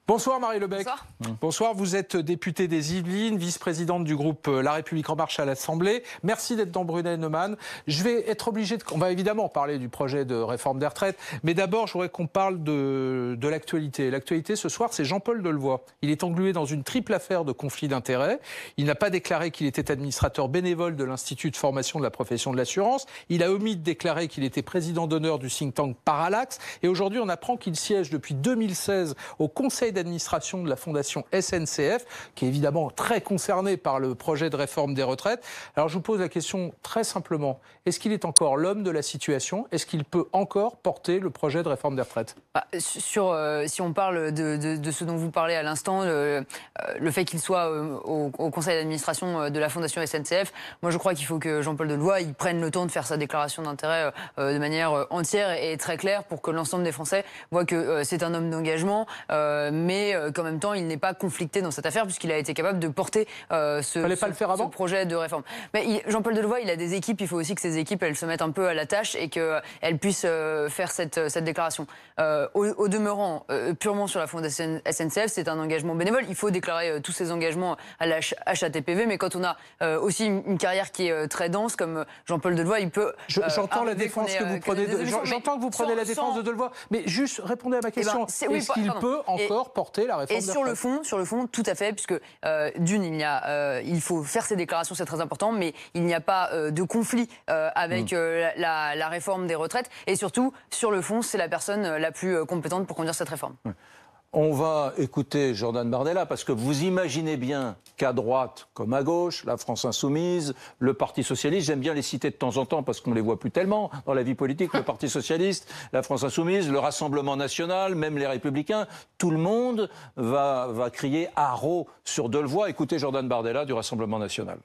Bonsoir Marie Lebec. Bonsoir. Bonsoir, vous êtes députée des Yvelines, vice-présidente du groupe La République En Marche à l'Assemblée. Merci d'être dans Brunet-Neumann. Je vais être obligé de... On va évidemment parler du projet de réforme des retraites, mais d'abord je voudrais qu'on parle de l'actualité. L'actualité ce soir, c'est Jean-Paul Delevoye. Il est englué dans une triple affaire de conflit d'intérêts. Il n'a pas déclaré qu'il était administrateur bénévole de l'Institut de formation de la profession de l'assurance. Il a omis de déclarer qu'il était président d'honneur du think tank Parallax. Et aujourd'hui, on apprend qu'il siège depuis 2016 au Conseil d'administration de la fondation SNCF, qui est évidemment très concernée par le projet de réforme des retraites. Alors je vous pose la question très simplement, est-ce qu'il est encore l'homme de la situation? Est-ce qu'il peut encore porter le projet de réforme des retraites? Si on parle de ce dont vous parlez à l'instant, le fait qu'il soit au conseil d'administration de la fondation SNCF, moi je crois qu'il faut que Jean-Paul Delevoye il prenne le temps de faire sa déclaration d'intérêt de manière entière et très claire pour que l'ensemble des Français voient que c'est un homme d'engagement, mais qu'en même temps il n'est pas conflicté dans cette affaire puisqu'il a été capable de porter ce projet de réforme. Mais Jean-Paul Delevoye, il a des équipes, il faut aussi que ces équipes elles se mettent un peu à la tâche et qu'elles puissent faire cette déclaration. Au demeurant, purement sur la fondation SNCF, c'est un engagement bénévole. Il faut déclarer tous ces engagements à la HATPV, mais quand on a aussi une carrière qui est très dense, comme Jean-Paul Delevoye, il peut... J'entends la défense que vous prenez. J'entends que vous prenez la défense de Delevoye, mais juste répondez à ma question. Est-ce qu'il peut encore porter la réforme des retraites? Sur le fond, tout à fait, puisque d'une, il faut faire ces déclarations, c'est très important, mais il n'y a pas de conflit avec la réforme des retraites. Et surtout, sur le fond, c'est la personne la plus compétente pour conduire cette réforme. On va écouter Jordan Bardella, parce que vous imaginez bien qu'à droite comme à gauche, la France Insoumise, le Parti Socialiste, j'aime bien les citer de temps en temps parce qu'on ne les voit plus tellement dans la vie politique, le Parti Socialiste, la France Insoumise, le Rassemblement National, même les Républicains, tout le monde va crier haro sur Delevoye. Écoutez Jordan Bardella du Rassemblement National.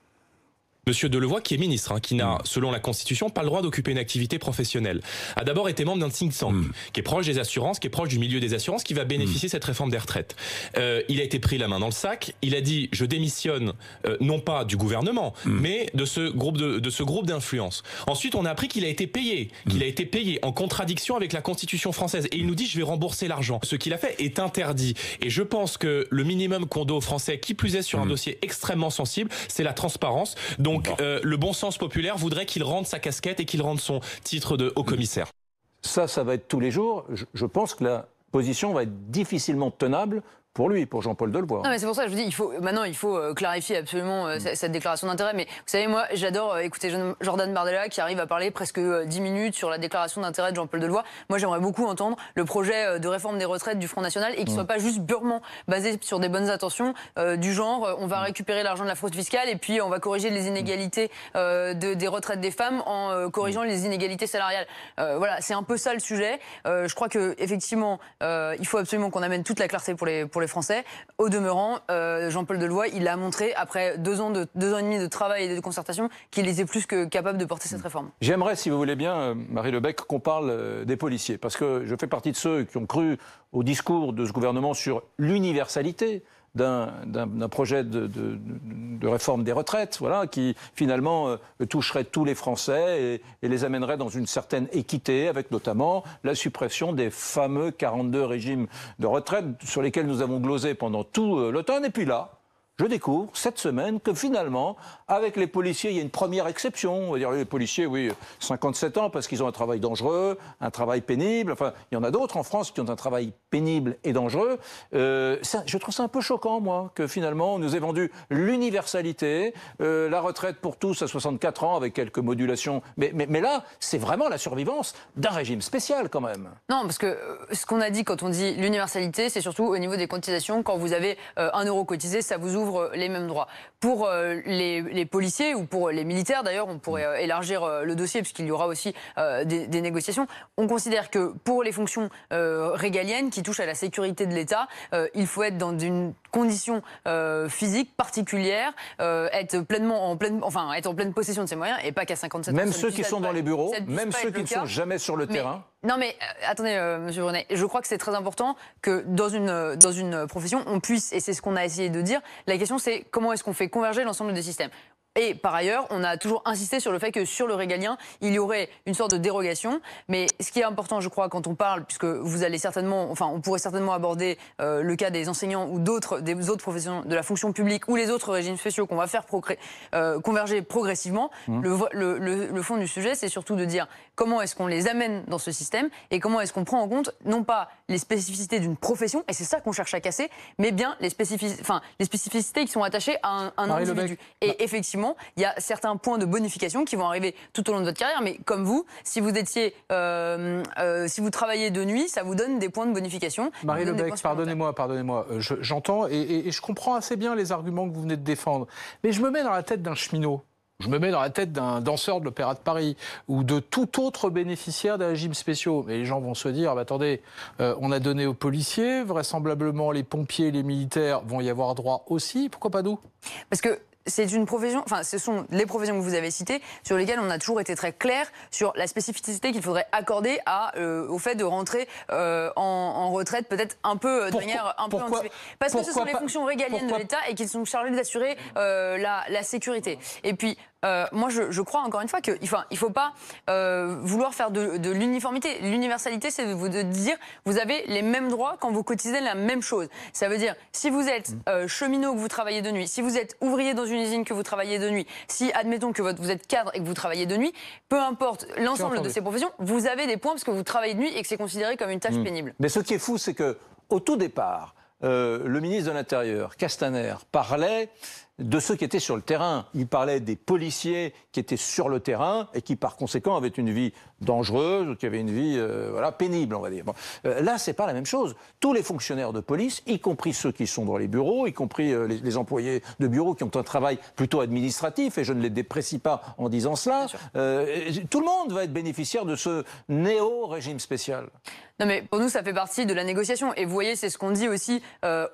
Monsieur Delevoye, qui est ministre, qui n'a, selon la Constitution, pas le droit d'occuper une activité professionnelle, a d'abord été membre d'un think tank, qui est proche des assurances, qui est proche du milieu des assurances, qui va bénéficier de cette réforme des retraites. Il a été pris la main dans le sac, il a dit « je démissionne, non pas du gouvernement, mais de ce groupe d'influence ». Ensuite, on a appris qu'il a été payé, en contradiction avec la Constitution française. Et il nous dit « je vais rembourser l'argent ». Ce qu'il a fait est interdit. Et je pense que le minimum qu'on doit aux Français, qui plus est sur un dossier extrêmement sensible, c'est la transparence. Donc le bon sens populaire voudrait qu'il rende sa casquette et qu'il rende son titre de haut-commissaire. Ça va être tous les jours. Je pense que la position va être difficilement tenable pour lui, pour Jean-Paul Delevoye. Non, mais c'est pour ça que je vous dis, il faut clarifier absolument cette déclaration d'intérêt. Mais vous savez, moi, j'adore écouter Jordan Bardella qui arrive à parler presque 10 minutes sur la déclaration d'intérêt de Jean-Paul Delevoye. Moi, j'aimerais beaucoup entendre le projet de réforme des retraites du Front National et qu'il ne soit pas juste purement basé sur des bonnes intentions du genre on va récupérer l'argent de la fraude fiscale et puis on va corriger les inégalités des retraites des femmes en corrigeant les inégalités salariales. Voilà, c'est un peu ça le sujet. Je crois qu'effectivement, il faut absolument qu'on amène toute la clarté pour les Français. Au demeurant, Jean-Paul Delevoye, il a montré, après 2 ans et demi de travail et de concertation, qu'il était plus que capable de porter cette réforme. J'aimerais, si vous voulez bien, Marie Lebec, qu'on parle des policiers, parce que je fais partie de ceux qui ont cru au discours de ce gouvernement sur l'universalité d'un projet de réforme des retraites, voilà, qui finalement toucherait tous les Français et les amènerait dans une certaine équité, avec notamment la suppression des fameux 42 régimes de retraite sur lesquels nous avons glosé pendant tout l'automne. Et puis là, je découvre cette semaine que finalement, avec les policiers, il y a une première exception. On va dire les policiers, oui, 57 ans parce qu'ils ont un travail dangereux, un travail pénible. Enfin, il y en a d'autres en France qui ont un travail pénible et dangereux. Je trouve ça un peu choquant, moi, que finalement, on nous ait vendu l'universalité, la retraite pour tous à 64 ans avec quelques modulations. Mais là, c'est vraiment la survivance d'un régime spécial quand même. Non, parce que ce qu'on a dit quand on dit l'universalité, c'est surtout au niveau des cotisations. Quand vous avez 1 euro cotisé, ça vous ouvre les mêmes droits. Pour les policiers ou pour les militaires, d'ailleurs, on pourrait élargir le dossier puisqu'il y aura aussi des négociations. On considère que pour les fonctions régaliennes qui touchent à la sécurité de l'État, il faut être dans une condition physique particulière, être en pleine possession de ses moyens et pas qu'à 57 ans. Même ceux qui sont dans les bureaux, même ceux qui ne sont jamais sur le terrain. Non mais attendez, Monsieur Brunet, je crois que c'est très important que dans une profession, on puisse, et c'est ce qu'on a essayé de dire, la question c'est comment est-ce qu'on fait converger l'ensemble des systèmes. Et par ailleurs, on a toujours insisté sur le fait que sur le régalien, il y aurait une sorte de dérogation. Mais ce qui est important, je crois, quand on parle, puisque vous allez certainement, enfin, on pourrait certainement aborder le cas des enseignants ou des autres professions de la fonction publique ou les autres régimes spéciaux qu'on va faire converger progressivement. Le fond du sujet, c'est surtout de dire comment est-ce qu'on les amène dans ce système et comment est-ce qu'on prend en compte non pas les spécificités d'une profession, et c'est ça qu'on cherche à casser, mais bien les spécificités qui sont attachées à un individu. Et effectivement, il y a certains points de bonification qui vont arriver tout au long de votre carrière, mais comme vous, si vous travaillez de nuit, ça vous donne des points de bonification. Marie Lebec, pardonnez-moi, j'entends et je comprends assez bien les arguments que vous venez de défendre, mais je me mets dans la tête d'un cheminot. Je me mets dans la tête d'un danseur de l'Opéra de Paris ou de tout autre bénéficiaire des régimes spéciaux. Mais les gens vont se dire, attendez, on a donné aux policiers, vraisemblablement les pompiers, les militaires vont y avoir droit aussi. Pourquoi pas nous ? Parce que c'est une profession, enfin, ce sont les professions que vous avez citées, sur lesquelles on a toujours été très clair sur la spécificité qu'il faudrait accorder au fait de rentrer en retraite, peut-être un peu de manière un peu anticipée. Parce que ce sont les fonctions régaliennes de l'État et qu'ils sont chargés d'assurer la sécurité. Et puis, moi, je crois encore une fois qu'il ne faut pas vouloir faire de l'uniformité. L'universalité, c'est de dire vous avez les mêmes droits quand vous cotisez la même chose. Ça veut dire, si vous êtes cheminot, que vous travaillez de nuit, si vous êtes ouvrier dans une usine, que vous travaillez de nuit, si, admettons que vous êtes cadre et que vous travaillez de nuit, peu importe l'ensemble de ces professions, vous avez des points parce que vous travaillez de nuit et que c'est considéré comme une tâche pénible. Mais ce qui est fou, c'est qu'au tout départ, le ministre de l'Intérieur, Castaner, parlait de ceux qui étaient sur le terrain. Il parlait des policiers qui étaient sur le terrain et qui, par conséquent, avaient une vie dangereuse, qui avaient une vie pénible, on va dire. Bon. Là, c'est pas la même chose. Tous les fonctionnaires de police, y compris ceux qui sont dans les bureaux, y compris les employés de bureau qui ont un travail plutôt administratif, et je ne les déprécie pas en disant cela, tout le monde va être bénéficiaire de ce néo-régime spécial. Non mais pour nous, ça fait partie de la négociation. Et vous voyez, c'est ce qu'on dit aussi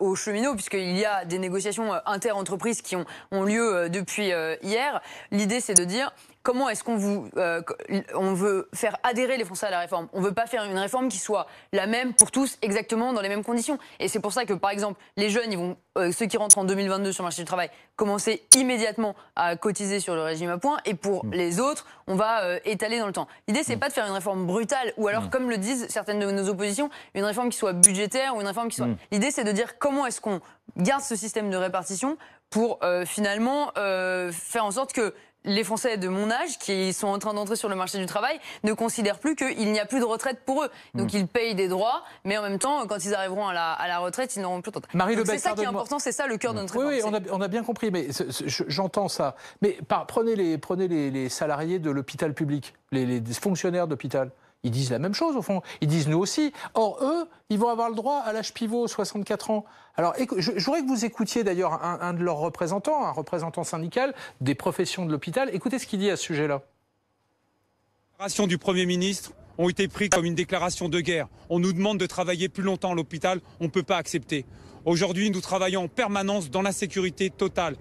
aux cheminots, puisqu'il y a des négociations inter-entreprises qui ont lieu depuis hier. L'idée, c'est de dire comment est-ce qu'on veut faire adhérer les Français à la réforme. On ne veut pas faire une réforme qui soit la même pour tous, exactement dans les mêmes conditions. Et c'est pour ça que, par exemple, les jeunes, ceux qui rentrent en 2022 sur le marché du travail, commencer immédiatement à cotiser sur le régime à points. Et pour les autres, on va étaler dans le temps. L'idée, c'est pas de faire une réforme brutale, ou alors, comme le disent certaines de nos oppositions, une réforme qui soit budgétaire ou une réforme qui soit... L'idée, c'est de dire comment est-ce qu'on garde ce système de répartition pour finalement faire en sorte que les Français de mon âge, qui sont en train d'entrer sur le marché du travail, ne considèrent plus qu'il n'y a plus de retraite pour eux. Donc ils payent des droits, mais en même temps, quand ils arriveront à la retraite, ils n'auront plus de retraite. C'est ça qui est important, c'est ça le cœur de notre réforme. Oui, on a bien compris, mais j'entends ça. Mais prenez les salariés de l'hôpital public, les fonctionnaires d'hôpital. Ils disent la même chose, au fond. Ils disent nous aussi. Or, eux, ils vont avoir le droit à l'âge pivot, 64 ans. Alors, je voudrais que vous écoutiez d'ailleurs un de leurs représentants, un représentant syndical des professions de l'hôpital. Écoutez ce qu'il dit à ce sujet-là. Les déclarations du Premier ministre ont été prises comme une déclaration de guerre. On nous demande de travailler plus longtemps à l'hôpital. On ne peut pas accepter. Aujourd'hui, nous travaillons en permanence dans l'insécurité totale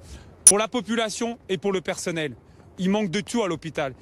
pour la population et pour le personnel. Il manque de tout à l'hôpital.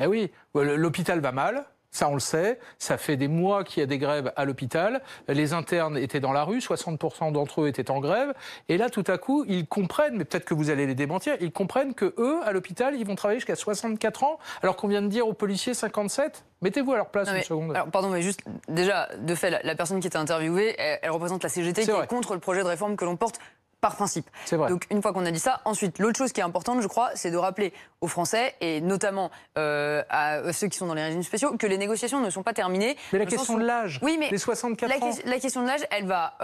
Eh oui, l'hôpital va mal. Ça, on le sait. Ça fait des mois qu'il y a des grèves à l'hôpital. Les internes étaient dans la rue. 60% d'entre eux étaient en grève. Et là, tout à coup, ils comprennent, mais peut-être que vous allez les démentir, ils comprennent que eux, à l'hôpital, ils vont travailler jusqu'à 64 ans, alors qu'on vient de dire aux policiers 57. Mettez-vous à leur place une seconde. Alors, pardon, mais juste, déjà, de fait, la personne qui était interviewée, elle représente la CGT qui est contre le projet de réforme que l'on porte par principe. C'est vrai. Donc une fois qu'on a dit ça, ensuite l'autre chose qui est importante, je crois, c'est de rappeler aux Français et notamment à ceux qui sont dans les régimes spéciaux que les négociations ne sont pas terminées. Mais la question de l'âge, oui, mais les 64 ans. La question de l'âge, elle va,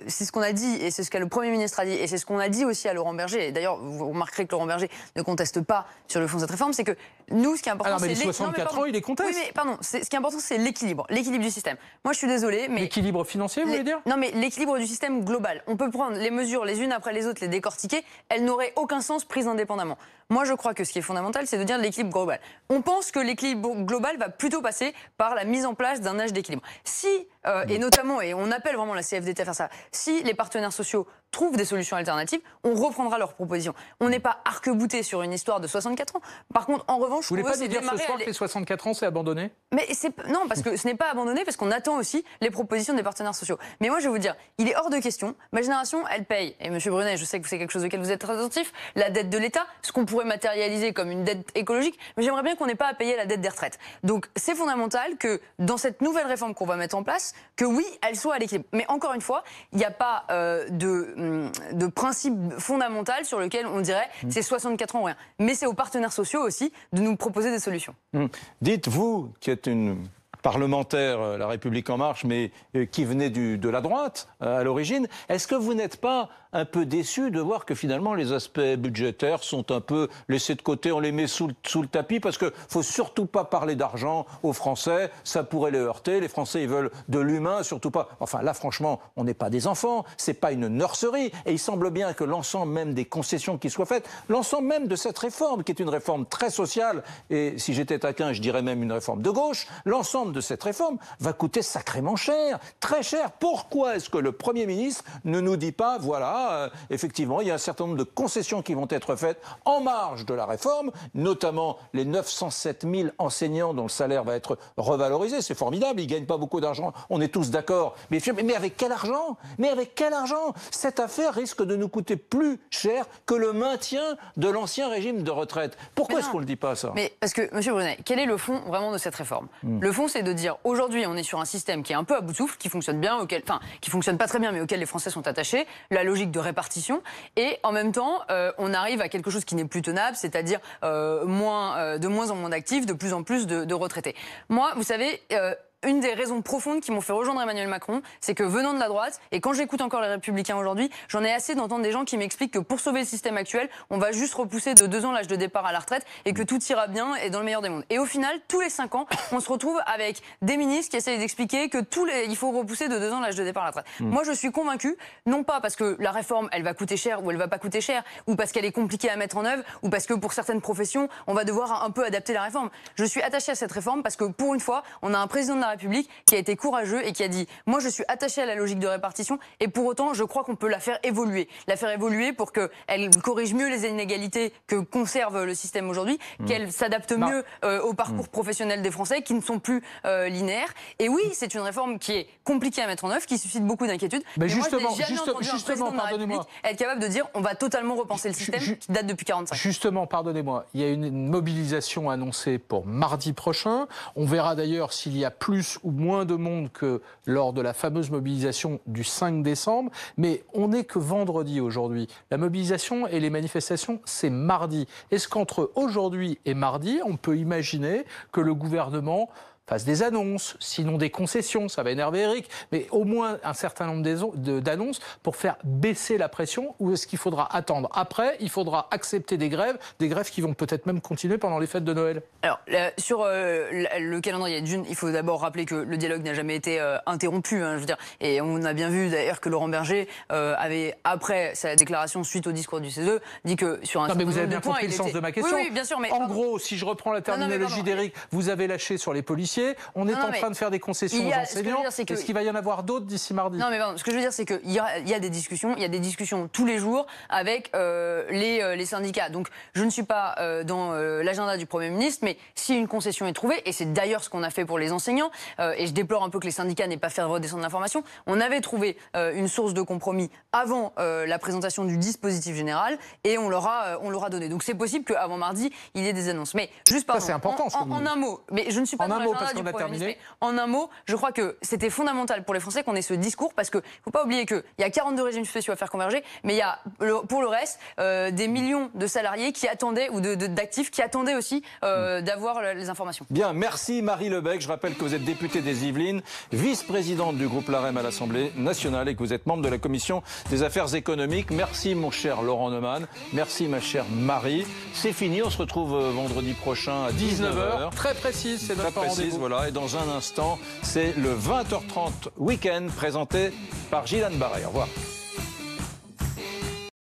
c'est ce qu'on a dit et c'est ce que le Premier ministre a dit et c'est ce qu'on a dit aussi à Laurent Berger. Et d'ailleurs, vous remarquerez que Laurent Berger ne conteste pas sur le fond de cette réforme, c'est que nous, ce qui est important, c'est les 64 ans, il les conteste. Oui, mais pardon, ce qui est important, c'est l'équilibre du système. Moi, je suis désolée, mais l'équilibre financier, vous voulez dire? Non, mais l'équilibre du système global. On peut prendre les mesures les unes après les autres, les décortiquer, elles n'auraient aucun sens prises indépendamment. Moi, je crois que ce qui est fondamental, c'est de dire l'équilibre global. On pense que l'équilibre global va plutôt passer par la mise en place d'un âge d'équilibre. Si et notamment, et on appelle vraiment la CFDT à faire ça, si les partenaires sociaux trouvent des solutions alternatives, on reprendra leurs propositions. On n'est pas arc-bouté sur une histoire de 64 ans. Par contre, en revanche, vous voulez pas nous dire ce soir que les 64 ans, c'est abandonné? Mais non, parce que ce n'est pas abandonné, parce qu'on attend aussi les propositions des partenaires sociaux. Mais moi, je vais vous dire, il est hors de question. Ma génération, elle paye. Et Monsieur Brunet, je sais que c'est quelque chose auquel vous êtes très attentif, la dette de l'État, ce qu'on pourrait matérialiser comme une dette écologique. Mais j'aimerais bien qu'on n'ait pas à payer la dette des retraites. Donc, c'est fondamental que dans cette nouvelle réforme qu'on va mettre en place, que oui, elle soit à l'équilibre. Mais encore une fois, il n'y a pas de principe fondamental sur lequel on dirait c'est 64 ans ou rien. Mais c'est aux partenaires sociaux aussi de nous proposer des solutions. Dites-vous, qui êtes une parlementaire, La République En Marche, mais qui venait de la droite à l'origine, est-ce que vous n'êtes pas un peu déçu de voir que finalement les aspects budgétaires sont un peu laissés de côté, on les met sous le tapis, parce qu'il ne faut surtout pas parler d'argent aux Français, ça pourrait les heurter, les Français ils veulent de l'humain, surtout pas... Enfin là franchement, on n'est pas des enfants, c'est pas une nurserie, et il semble bien que l'ensemble même des concessions qui soient faites, l'ensemble même de cette réforme, qui est une réforme très sociale, et si j'étais taquin, je dirais même une réforme de gauche, l'ensemble de cette réforme va coûter sacrément cher, très cher. Pourquoi est-ce que le Premier ministre ne nous dit pas, voilà, effectivement, il y a un certain nombre de concessions qui vont être faites en marge de la réforme, notamment les 907 000 enseignants dont le salaire va être revalorisé. C'est formidable, ils ne gagnent pas beaucoup d'argent, on est tous d'accord. Mais avec quel argent? Mais avec quel argent? Cette affaire risque de nous coûter plus cher que le maintien de l'ancien régime de retraite. Pourquoi est-ce qu'on ne le dit pas, ça? Mais parce que, Monsieur Brunet, quel est le fond vraiment de cette réforme? Le fond, c'est de dire, aujourd'hui, on est sur un système qui est un peu à bout de souffle, qui fonctionne bien, qui fonctionne pas très bien, mais auquel les Français sont attachés, la logique de répartition, et en même temps, on arrive à quelque chose qui n'est plus tenable, c'est-à-dire de moins en moins d'actifs, de plus en plus de retraités. Moi, vous savez... une des raisons profondes qui m'ont fait rejoindre Emmanuel Macron, c'est que venant de la droite, et quand j'écoute encore les Républicains aujourd'hui, j'en ai assez d'entendre des gens qui m'expliquent que pour sauver le système actuel, on va juste repousser de 2 ans l'âge de départ à la retraite et que tout ira bien et dans le meilleur des mondes. Et au final, tous les 5 ans, on se retrouve avec des ministres qui essayent d'expliquer que il faut repousser de 2 ans l'âge de départ à la retraite. Moi, je suis convaincue, non pas parce que la réforme, elle va coûter cher ou elle va pas coûter cher, ou parce qu'elle est compliquée à mettre en œuvre, ou parce que pour certaines professions, on va devoir un peu adapter la réforme. Je suis attachée à cette réforme parce que pour une fois, on a un président de la République qui a été courageux et qui a dit « Moi, je suis attaché à la logique de répartition et pour autant, je crois qu'on peut la faire évoluer. La faire évoluer pour qu'elle corrige mieux les inégalités que conserve le système aujourd'hui, qu'elle s'adapte mieux au parcours professionnel des Français qui ne sont plus linéaires. Et oui, c'est une réforme qui est compliquée à mettre en œuvre, qui suscite beaucoup d'inquiétudes. Mais justement, pardonnez-moi. Être capable de dire on va totalement repenser le système qui date depuis 45 ans. Justement, pardonnez-moi, il y a une mobilisation annoncée pour mardi prochain. On verra d'ailleurs s'il y a plus ou moins de monde que lors de la fameuse mobilisation du 5 décembre. Mais on n'est que vendredi aujourd'hui. La mobilisation et les manifestations, c'est mardi. Est-ce qu'entre aujourd'hui et mardi, on peut imaginer que le gouvernement fasse des annonces, sinon des concessions, ça va énerver Eric, mais au moins un certain nombre d'annonces pour faire baisser la pression, ou est-ce qu'il faudra attendre? Après, il faudra accepter des grèves qui vont peut-être même continuer pendant les fêtes de Noël. Alors, sur le calendrier de June, il faut d'abord rappeler que le dialogue n'a jamais été interrompu, je veux dire, et on a bien vu d'ailleurs que Laurent Berger avait, après sa déclaration suite au discours du CESE, dit que sur un certain nombre de points... mais vous avez bien compris le sens de ma question. Oui, bien sûr, mais... En gros, si je reprends la terminologie d'Éric, vous avez lâché sur les policiers. On est en train de faire des concessions aux enseignants. Est-ce qu'il va y en avoir d'autres d'ici mardi? Non, mais pardon, ce que je veux dire, c'est qu'il y a des discussions. Il y a des discussions tous les jours avec les syndicats. Donc, je ne suis pas dans l'agenda du Premier ministre, mais si une concession est trouvée, et c'est d'ailleurs ce qu'on a fait pour les enseignants, et je déplore un peu que les syndicats n'aient pas fait redescendre l'information, on avait trouvé une source de compromis avant la présentation du dispositif général, et on leur a donné. Donc, c'est possible qu'avant mardi, il y ait des annonces. Mais juste ça, c'est important. En un mot, mais je ne suis pas dans l'agenda du Premier ministre. En un mot, je crois que c'était fondamental pour les Français qu'on ait ce discours, parce qu'il ne faut pas oublier qu'il y a 42 régimes spéciaux à faire converger, mais il y a pour le reste des millions de salariés qui attendaient, ou d'actifs qui attendaient aussi d'avoir les informations. Bien, merci Marie Lebec. Je rappelle que vous êtes députée des Yvelines, vice-présidente du groupe LaREM à l'Assemblée nationale et que vous êtes membre de la Commission des affaires économiques. Merci mon cher Laurent Neumann, merci ma chère Marie. C'est fini, on se retrouve vendredi prochain à 19h. Très précise, c'est notre rendez-vous. Voilà. Et dans un instant, c'est le 20h30 Week-end présenté par Gilles Barret. Au revoir.